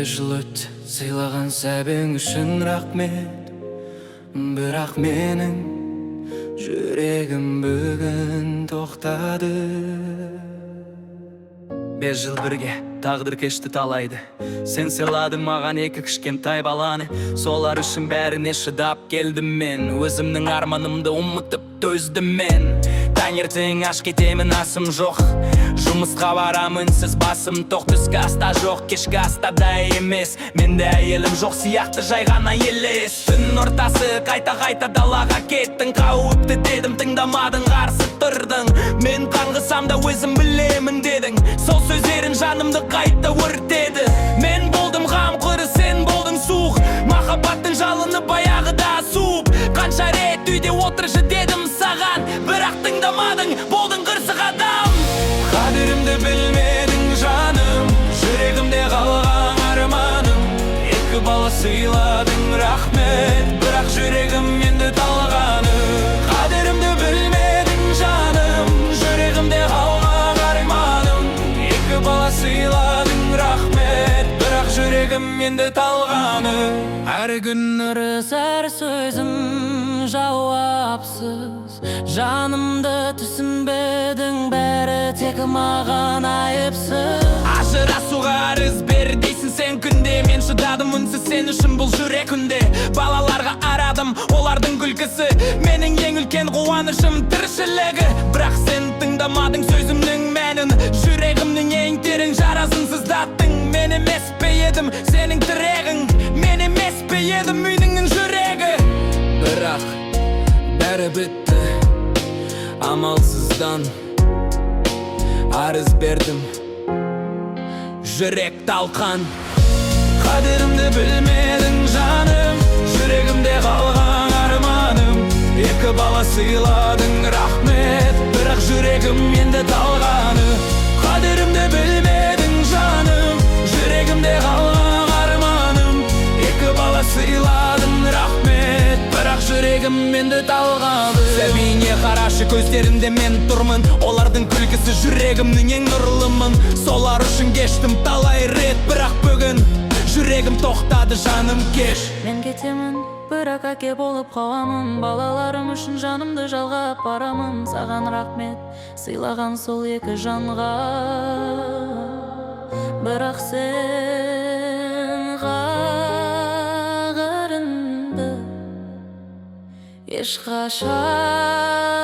жыл өтті сыйлаған сәбең үшін рахмет. Бірақ менің жүрегім бүгін тоқтады. 5 жыл бірге тағдыр кешті талайды. Сен сыйладың маған екі кішкентай баланы. Солар үшін бәріне шыдап келдім мен. Өзімнің арманымды ұмытып төздім мен. Таңертең аш кетемін, асым жоқ. Жұмысқа барамын, сіз басым тоқ. Түскі аста жоқ, кешкі аста да емес. Менде әйелім жоқ сияқты жай ғана елес. Түн ортасы қайта далаға кеттің. Қауіпті дедім, тыңдамадың, қарсы тұрдың. Мен қаңғысам да өзім білемін дедің. Сол сөздерін жанымды қайта өртеді. Мен болдым қамқыры, сен болдың суық. Махаббаттың жалыны баяғыда суып. Қанша рет үйде отыршы дедім саған, бірақ тыңдамадың, болдың қырсық адам. Қадірімді білмедің жаным, жүрегімде қалған арманым. Екі бала сыйладың, рахмет, бірақ жүрегім енді талғаны. Қадірімді білмедің жаным, жүрегімде қалған арманым. Екі бала сыйладың, рахмет, бірақ жүрегім енді талғаны. Әр күн ырыс, әр сөзім жауапсыз. Жанымды түсінбедің, бәрі тек маған айыпсыз. Ажырасуға арыз бер дейсің сен күнде. Мен шыдадым үнсіз сен үшін бұл жүрек үнде. Балаларға арадым, олардың күлкісі менің ең үлкен қуанышым тіршілігі. Бірақ сен тыңдамадың сөзімнің мәнін. Жүрегімнің ең терең жарасын сыздаттың. Мен емес пе едім сенің тірегің, мен емес пе едім үйіңнің жүрегі. Бірақ бәрі бітті амалсыздан. Арыз бердім, жүрек талқан. Қадірімді білмедің жаным, жүрегімде қалған арманым. Екі бала сыйладың, рахмет, бірақ жүрегім енді талғаны. Қадірімді білмедің жаным, жүрегімде қалған арманым. Екі бала сыйладың, рахмет, бірақ жүрегім енді талғаны. Сәбиіне қарашы, көздерінде мен тұрмын. Олардың күлкісі жүрегімнің ең нұрлымын. Солар үшін кештім талай рет, бірақ бүгін жүрегім тоқтады, жаным кеш. Мен кетемін, бірақ әке болып қаламын. Балаларым үшін жанымды жалғап барамын. Саған рахмет, сыйлаған сол екі жанға. Бірақ сен қағырынды ешқашан